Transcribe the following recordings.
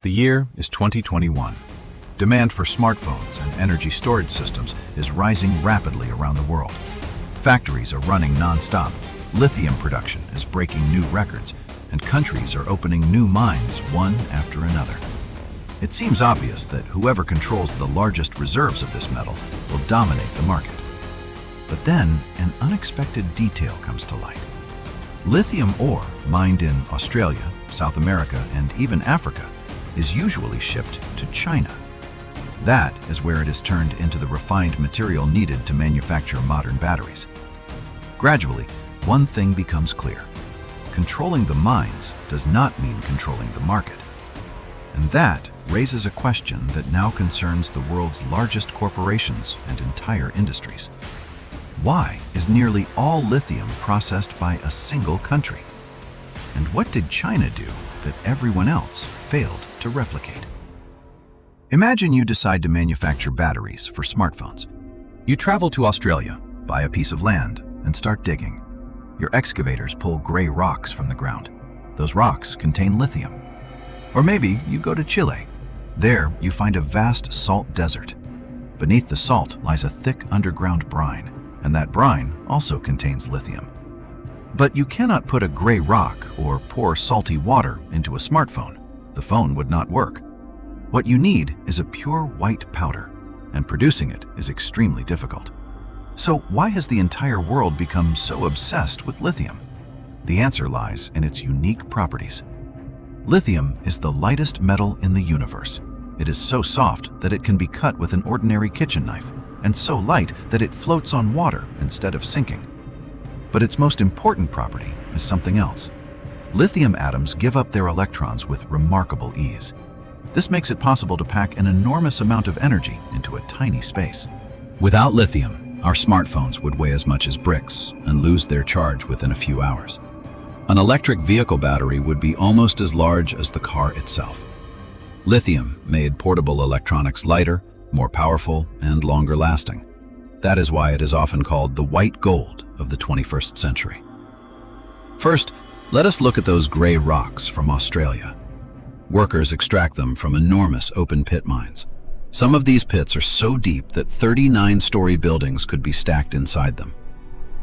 The year is 2021. Demand for smartphones and energy storage systems is rising rapidly around the world. Factories are running non-stop, lithium production is breaking new records, and countries are opening new mines one after another. It seems obvious that whoever controls the largest reserves of this metal will dominate the market. But then, an unexpected detail comes to light. Lithium ore mined in Australia, South America, and even Africa is usually shipped to China. That is where it is turned into the refined material needed to manufacture modern batteries. Gradually, one thing becomes clear. Controlling the mines does not mean controlling the market. And that raises a question that now concerns the world's largest corporations and entire industries. Why is nearly all lithium processed by a single country? And what did China do that everyone else failed to replicate? Imagine you decide to manufacture batteries for smartphones. You travel to Australia, buy a piece of land, and start digging. Your excavators pull gray rocks from the ground. Those rocks contain lithium. Or maybe you go to Chile. There, you find a vast salt desert. Beneath the salt lies a thick underground brine, and that brine also contains lithium. But you cannot put a gray rock or pour salty water into a smartphone. The phone would not work. What you need is a pure white powder, and producing it is extremely difficult. So why has the entire world become so obsessed with lithium? The answer lies in its unique properties. Lithium is the lightest metal in the universe. It is so soft that it can be cut with an ordinary kitchen knife, and so light that it floats on water instead of sinking. But its most important property is something else. Lithium atoms give up their electrons with remarkable ease. This makes it possible to pack an enormous amount of energy into a tiny space. Without lithium, our smartphones would weigh as much as bricks and lose their charge within a few hours. An electric vehicle battery would be almost as large as the car itself. Lithium made portable electronics lighter, more powerful, and longer lasting. That is why it is often called the white gold of the 21st century. First, let us look at those gray rocks from Australia. Workers extract them from enormous open-pit mines. Some of these pits are so deep that 39-story buildings could be stacked inside them.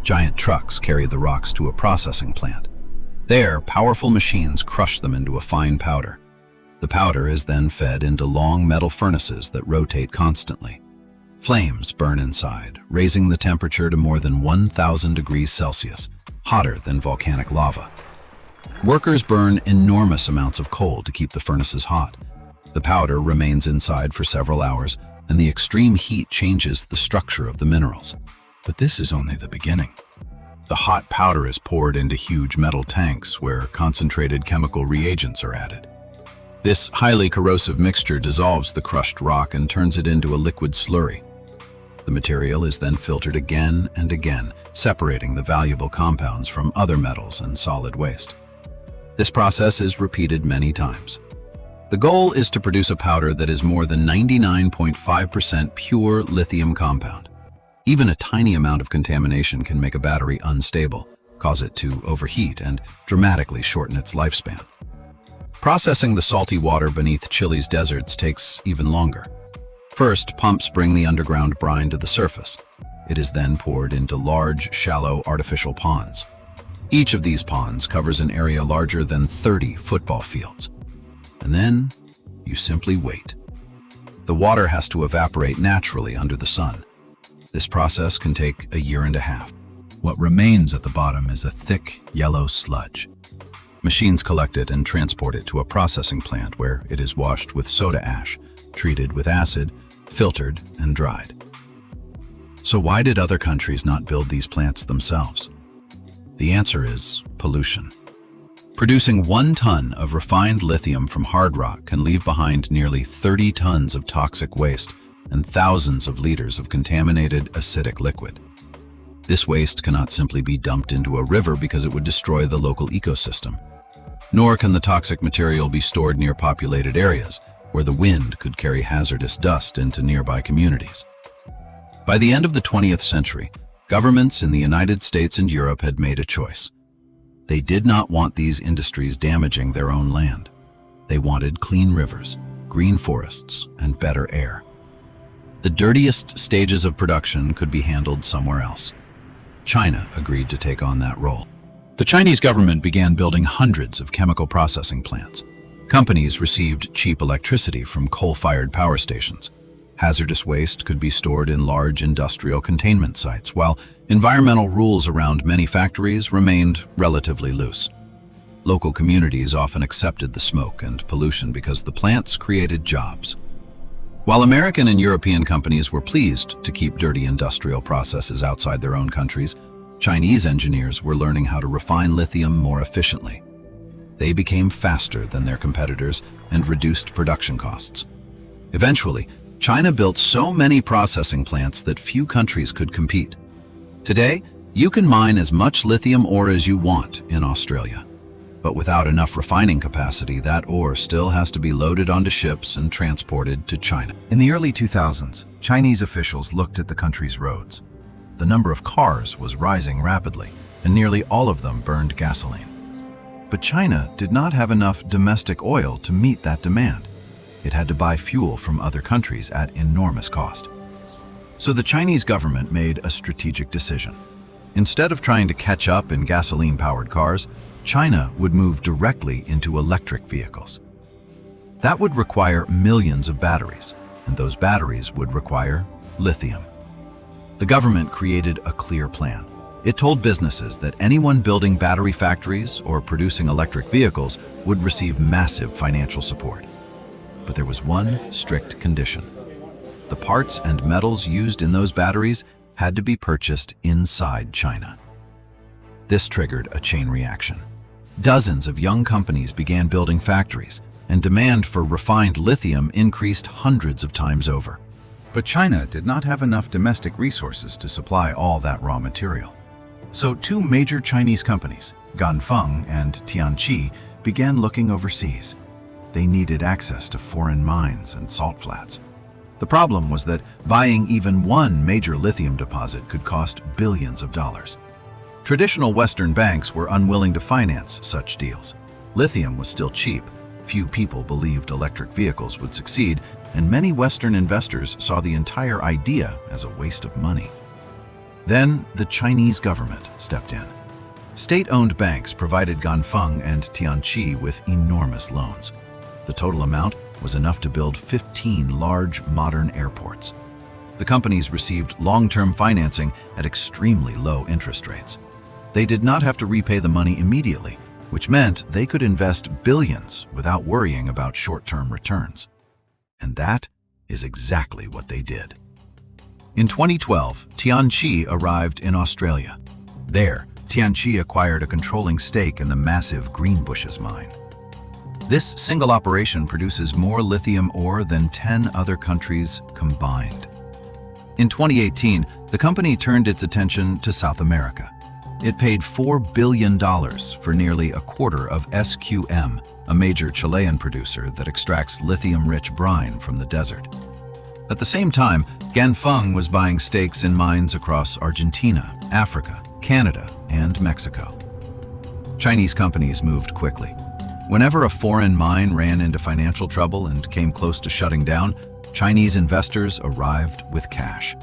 Giant trucks carry the rocks to a processing plant. There, powerful machines crush them into a fine powder. The powder is then fed into long metal furnaces that rotate constantly. Flames burn inside, raising the temperature to more than 1,000 degrees Celsius, hotter than volcanic lava. Workers burn enormous amounts of coal to keep the furnaces hot. The powder remains inside for several hours, and the extreme heat changes the structure of the minerals. But this is only the beginning. The hot powder is poured into huge metal tanks where concentrated chemical reagents are added. This highly corrosive mixture dissolves the crushed rock and turns it into a liquid slurry. The material is then filtered again and again, separating the valuable compounds from other metals and solid waste. This process is repeated many times. The goal is to produce a powder that is more than 99.5% pure lithium compound. Even a tiny amount of contamination can make a battery unstable, cause it to overheat, and dramatically shorten its lifespan. Processing the salty water beneath Chile's deserts takes even longer. First, pumps bring the underground brine to the surface. It is then poured into large, shallow, artificial ponds. Each of these ponds covers an area larger than 30 football fields. And then, you simply wait. The water has to evaporate naturally under the sun. This process can take a year and a half. What remains at the bottom is a thick, yellow sludge. Machines collect it and transport it to a processing plant where it is washed with soda ash, treated with acid, filtered, and dried. So why did other countries not build these plants themselves? The answer is pollution. Producing 1 ton of refined lithium from hard rock can leave behind nearly 30 tons of toxic waste and thousands of liters of contaminated acidic liquid. This waste cannot simply be dumped into a river because it would destroy the local ecosystem. Nor can the toxic material be stored near populated areas, where the wind could carry hazardous dust into nearby communities. By the end of the 20th century, governments in the United States and Europe had made a choice. They did not want these industries damaging their own land. They wanted clean rivers, green forests, and better air. The dirtiest stages of production could be handled somewhere else. China agreed to take on that role. The Chinese government began building hundreds of chemical processing plants. Companies received cheap electricity from coal-fired power stations. Hazardous waste could be stored in large industrial containment sites, while environmental rules around many factories remained relatively loose. Local communities often accepted the smoke and pollution because the plants created jobs. While American and European companies were pleased to keep dirty industrial processes outside their own countries, Chinese engineers were learning how to refine lithium more efficiently. They became faster than their competitors and reduced production costs. Eventually, China built so many processing plants that few countries could compete. Today, you can mine as much lithium ore as you want in Australia. But without enough refining capacity, that ore still has to be loaded onto ships and transported to China. In the early 2000s, Chinese officials looked at the country's roads. The number of cars was rising rapidly, and nearly all of them burned gasoline. But China did not have enough domestic oil to meet that demand. It had to buy fuel from other countries at enormous cost. So the Chinese government made a strategic decision. Instead of trying to catch up in gasoline-powered cars, China would move directly into electric vehicles. That would require millions of batteries, and those batteries would require lithium. The government created a clear plan. It told businesses that anyone building battery factories or producing electric vehicles would receive massive financial support. But there was one strict condition. The parts and metals used in those batteries had to be purchased inside China. This triggered a chain reaction. Dozens of young companies began building factories, and demand for refined lithium increased hundreds of times over. But China did not have enough domestic resources to supply all that raw material. So two major Chinese companies, Ganfeng and Tianqi, began looking overseas. They needed access to foreign mines and salt flats. The problem was that buying even one major lithium deposit could cost billions of dollars. Traditional Western banks were unwilling to finance such deals. Lithium was still cheap, few people believed electric vehicles would succeed, and many Western investors saw the entire idea as a waste of money. Then the Chinese government stepped in. State-owned banks provided Ganfeng and Tianqi with enormous loans. The total amount was enough to build 15 large modern airports. The companies received long-term financing at extremely low interest rates. They did not have to repay the money immediately, which meant they could invest billions without worrying about short-term returns. And that is exactly what they did. In 2012, Tianqi arrived in Australia. There, Tianqi acquired a controlling stake in the massive Greenbushes mine. This single operation produces more lithium ore than 10 other countries combined. In 2018, the company turned its attention to South America. It paid $4 billion for nearly a quarter of SQM, a major Chilean producer that extracts lithium-rich brine from the desert. At the same time, Ganfeng was buying stakes in mines across Argentina, Africa, Canada, and Mexico. Chinese companies moved quickly. Whenever a foreign mine ran into financial trouble and came close to shutting down, Chinese investors arrived with cash.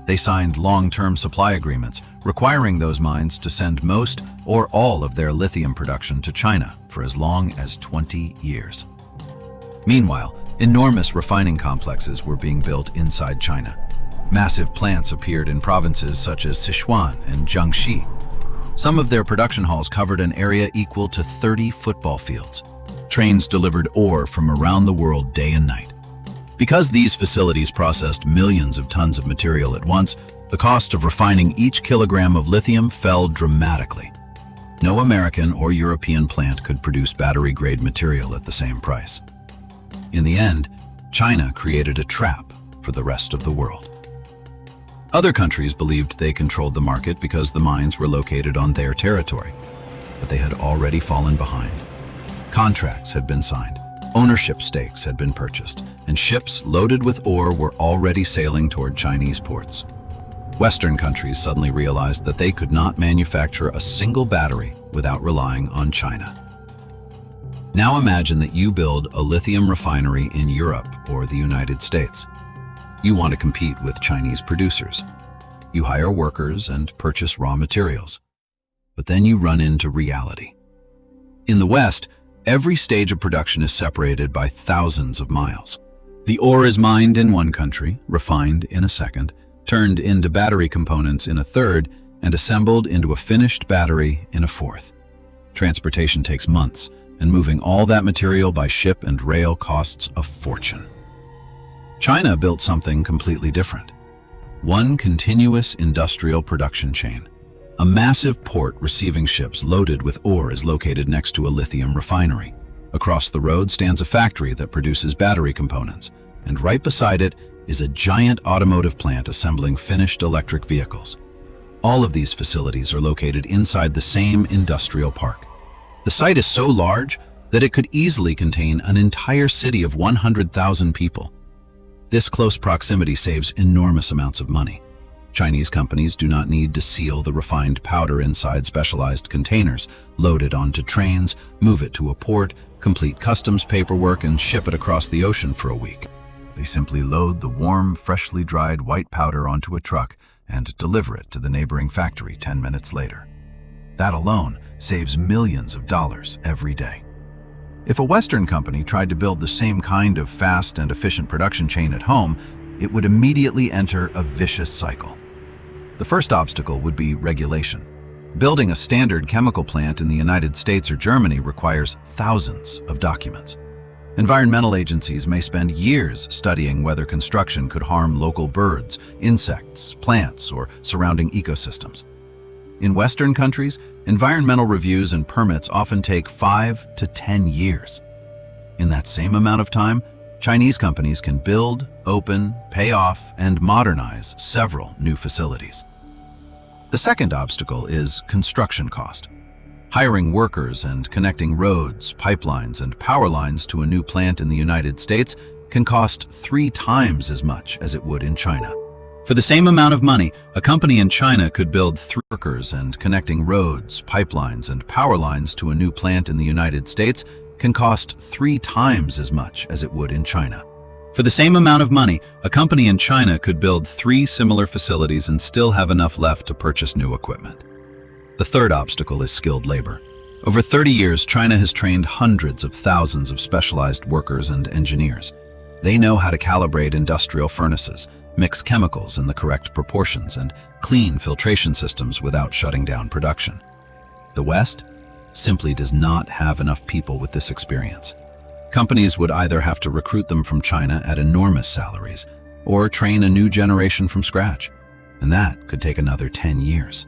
They signed long-term supply agreements, requiring those mines to send most or all of their lithium production to China for as long as 20 years. Meanwhile, enormous refining complexes were being built inside China. Massive plants appeared in provinces such as Sichuan and Jiangxi. Some of their production halls covered an area equal to 30 football fields. Trains delivered ore from around the world day and night. Because these facilities processed millions of tons of material at once, the cost of refining each kilogram of lithium fell dramatically. No American or European plant could produce battery-grade material at the same price. In the end, China created a trap for the rest of the world. Other countries believed they controlled the market because the mines were located on their territory, but they had already fallen behind. Contracts had been signed, ownership stakes had been purchased, and ships loaded with ore were already sailing toward Chinese ports. Western countries suddenly realized that they could not manufacture a single battery without relying on China. Now imagine that you build a lithium refinery in Europe or the United States. You want to compete with Chinese producers. You hire workers and purchase raw materials. But then you run into reality. In the West, every stage of production is separated by thousands of miles. The ore is mined in one country, refined in a second, turned into battery components in a third, and assembled into a finished battery in a fourth. Transportation takes months, and moving all that material by ship and rail costs a fortune. China built something completely different. One continuous industrial production chain. A massive port receiving ships loaded with ore is located next to a lithium refinery. Across the road stands a factory that produces battery components, and right beside it is a giant automotive plant assembling finished electric vehicles. All of these facilities are located inside the same industrial park. The site is so large that it could easily contain an entire city of 100,000 people. This close proximity saves enormous amounts of money. Chinese companies do not need to seal the refined powder inside specialized containers, load it onto trains, move it to a port, complete customs paperwork, and ship it across the ocean for a week. They simply load the warm, freshly dried white powder onto a truck and deliver it to the neighboring factory 10 minutes later. That alone saves millions of dollars every day. If a Western company tried to build the same kind of fast and efficient production chain at home, it would immediately enter a vicious cycle. The first obstacle would be regulation. Building a standard chemical plant in the United States or Germany requires thousands of documents. Environmental agencies may spend years studying whether construction could harm local birds, insects, plants, or surrounding ecosystems. In Western countries, environmental reviews and permits often take 5 to 10 years. In that same amount of time, Chinese companies can build, open, pay off, and modernize several new facilities. The second obstacle is construction cost. Hiring workers and connecting roads, pipelines, and power lines to a new plant in the United States can cost 3 times as much as it would in China. For the same amount of money, a company in China could build 3 workers, and connecting roads, pipelines, and power lines to a new plant in the United States can cost 3 times as much as it would in China. For the same amount of money, a company in China could build 3 similar facilities and still have enough left to purchase new equipment. The third obstacle is skilled labor. Over 30 years, China has trained hundreds of thousands of specialized workers and engineers. They know how to calibrate industrial furnaces, mix chemicals in the correct proportions, and clean filtration systems without shutting down production. The West simply does not have enough people with this experience. Companies would either have to recruit them from China at enormous salaries or train a new generation from scratch, and that could take another 10 years.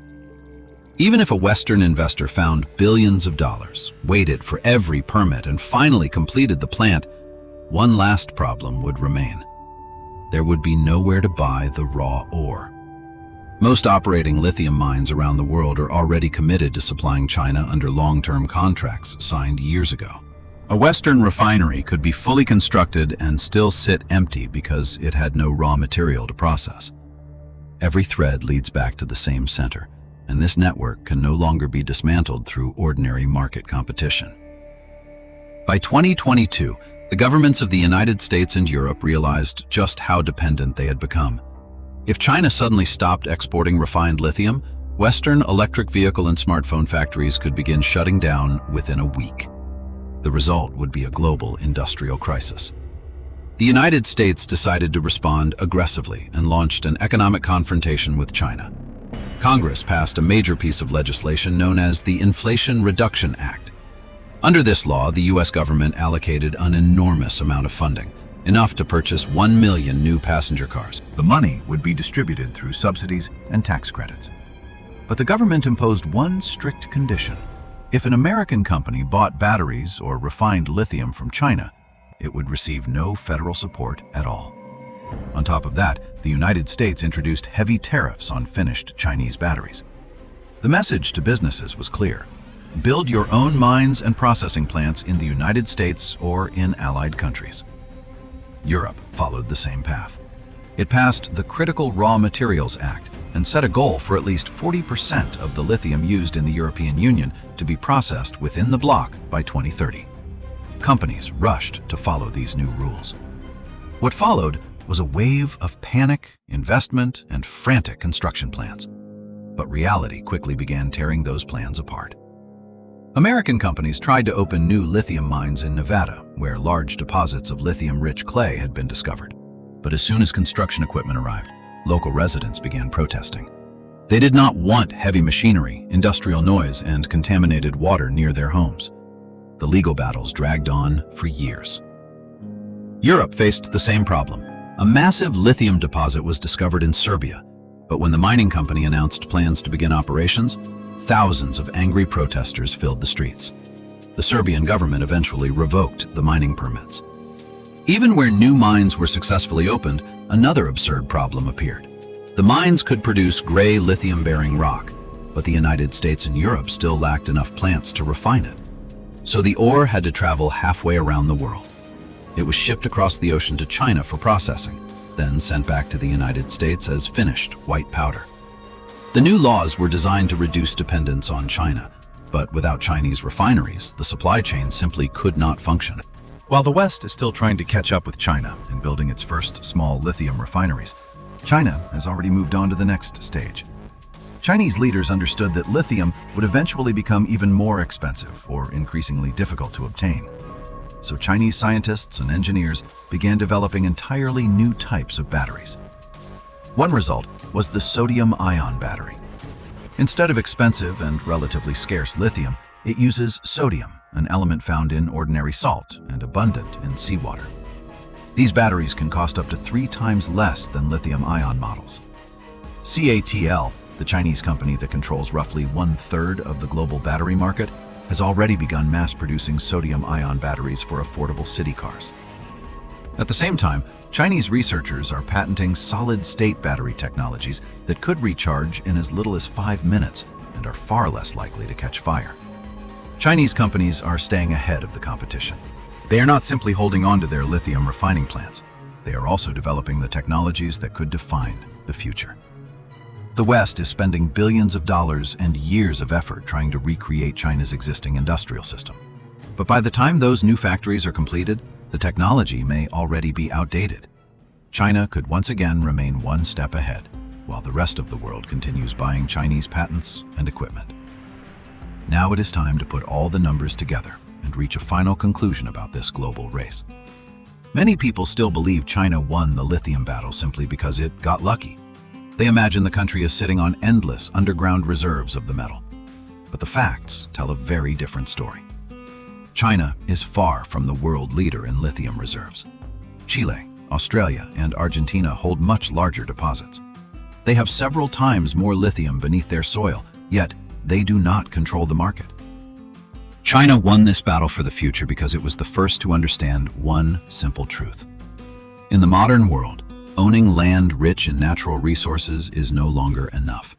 Even if a Western investor found billions of dollars, waited for every permit, and finally completed the plant, one last problem would remain. There would be nowhere to buy the raw ore. Most operating lithium mines around the world are already committed to supplying China under long-term contracts signed years ago. A Western refinery could be fully constructed and still sit empty because it had no raw material to process. Every thread leads back to the same center, and this network can no longer be dismantled through ordinary market competition. By 2022, the governments of the United States and Europe realized just how dependent they had become. If China suddenly stopped exporting refined lithium, Western electric vehicle and smartphone factories could begin shutting down within a week. The result would be a global industrial crisis. The United States decided to respond aggressively and launched an economic confrontation with China. Congress passed a major piece of legislation known as the Inflation Reduction Act. Under this law, the U.S. government allocated an enormous amount of funding, enough to purchase 1 million new passenger cars. The money would be distributed through subsidies and tax credits. But the government imposed one strict condition. If an American company bought batteries or refined lithium from China, it would receive no federal support at all. On top of that, the United States introduced heavy tariffs on finished Chinese batteries. The message to businesses was clear. Build your own mines and processing plants in the United States or in allied countries. Europe followed the same path. It passed the Critical Raw Materials Act and set a goal for at least 40% of the lithium used in the European Union to be processed within the bloc by 2030. Companies rushed to follow these new rules. What followed was a wave of panic, investment, and frantic construction plans. But reality quickly began tearing those plans apart. American companies tried to open new lithium mines in Nevada, where large deposits of lithium-rich clay had been discovered. But as soon as construction equipment arrived, local residents began protesting. They did not want heavy machinery, industrial noise, and contaminated water near their homes. The legal battles dragged on for years. Europe faced the same problem. A massive lithium deposit was discovered in Serbia, but when the mining company announced plans to begin operations, thousands of angry protesters filled the streets. The Serbian government eventually revoked the mining permits. Even where new mines were successfully opened, another absurd problem appeared. The mines could produce gray lithium-bearing rock, but the United States and Europe still lacked enough plants to refine it. So the ore had to travel halfway around the world. It was shipped across the ocean to China for processing, then sent back to the United States as finished white powder. The new laws were designed to reduce dependence on China, but without Chinese refineries, the supply chain simply could not function. While the West is still trying to catch up with China in building its first small lithium refineries, China has already moved on to the next stage. Chinese leaders understood that lithium would eventually become even more expensive or increasingly difficult to obtain. So Chinese scientists and engineers began developing entirely new types of batteries. One result was the sodium-ion battery. Instead of expensive and relatively scarce lithium, it uses sodium, an element found in ordinary salt and abundant in seawater. These batteries can cost up to 3 times less than lithium-ion models. CATL, the Chinese company that controls roughly 1/3 of the global battery market, has already begun mass-producing sodium-ion batteries for affordable city cars. At the same time, Chinese researchers are patenting solid-state battery technologies that could recharge in as little as 5 minutes and are far less likely to catch fire. Chinese companies are staying ahead of the competition. They are not simply holding on to their lithium refining plants. They are also developing the technologies that could define the future. The West is spending billions of dollars and years of effort trying to recreate China's existing industrial system. But by the time those new factories are completed, the technology may already be outdated. China could once again remain one step ahead, while the rest of the world continues buying Chinese patents and equipment. Now it is time to put all the numbers together and reach a final conclusion about this global race. Many people still believe China won the lithium battle simply because it got lucky. They imagine the country is sitting on endless underground reserves of the metal. But the facts tell a very different story. China is far from the world leader in lithium reserves. Chile, Australia, and Argentina hold much larger deposits. They have several times more lithium beneath their soil, yet they do not control the market. China won this battle for the future because it was the first to understand one simple truth. In the modern world, owning land rich in natural resources is no longer enough.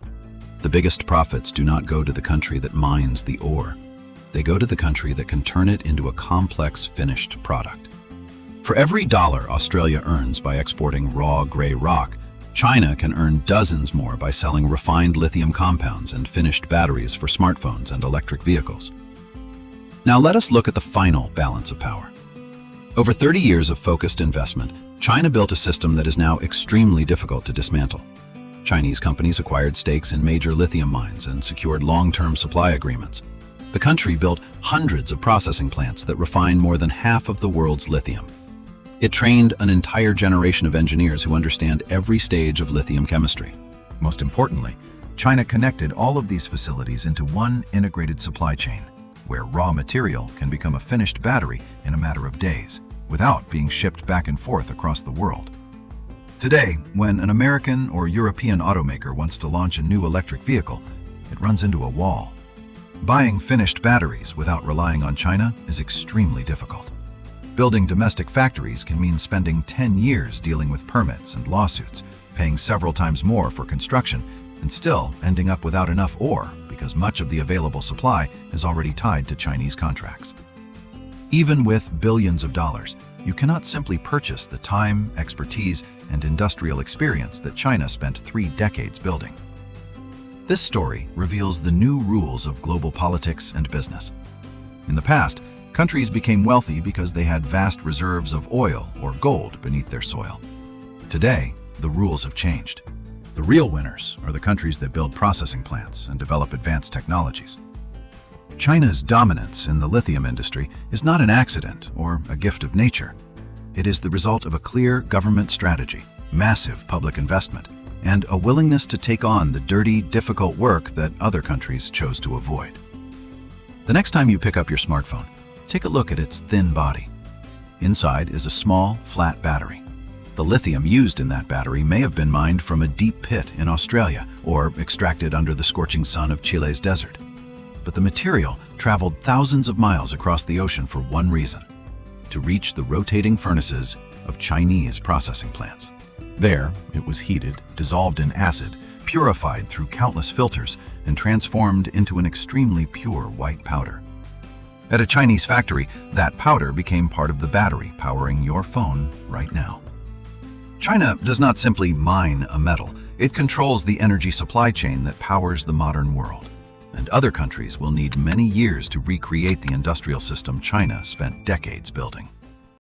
The biggest profits do not go to the country that mines the ore. They go to the country that can turn it into a complex finished product. For every dollar Australia earns by exporting raw gray rock, China can earn dozens more by selling refined lithium compounds and finished batteries for smartphones and electric vehicles. Now let us look at the final balance of power. Over 30 years of focused investment, China built a system that is now extremely difficult to dismantle. Chinese companies acquired stakes in major lithium mines and secured long-term supply agreements. The country built hundreds of processing plants that refine more than half of the world's lithium. It trained an entire generation of engineers who understand every stage of lithium chemistry. Most importantly, China connected all of these facilities into one integrated supply chain, where raw material can become a finished battery in a matter of days, without being shipped back and forth across the world. Today, when an American or European automaker wants to launch a new electric vehicle, it runs into a wall. Buying finished batteries without relying on China is extremely difficult. Building domestic factories can mean spending 10 years dealing with permits and lawsuits, paying several times more for construction, and still ending up without enough ore because much of the available supply is already tied to Chinese contracts. Even with billions of dollars, you cannot simply purchase the time, expertise, and industrial experience that China spent 3 decades building. This story reveals the new rules of global politics and business. In the past, Countries became wealthy because they had vast reserves of oil or gold beneath their soil. Today, the rules have changed. The real winners are the countries that build processing plants and develop advanced technologies. China's dominance in the lithium industry is not an accident or a gift of nature. It is the result of a clear government strategy, massive public investment, and a willingness to take on the dirty, difficult work that other countries chose to avoid. The next time you pick up your smartphone, take a look at its thin body. Inside is a small, flat battery. The lithium used in that battery may have been mined from a deep pit in Australia or extracted under the scorching sun of Chile's desert. But the material traveled thousands of miles across the ocean for one reason: to reach the rotating furnaces of Chinese processing plants. There, it was heated, dissolved in acid, purified through countless filters, and transformed into an extremely pure white powder. At a Chinese factory, that powder became part of the battery powering your phone right now. China does not simply mine a metal, it controls the energy supply chain that powers the modern world. And other countries will need many years to recreate the industrial system China spent decades building.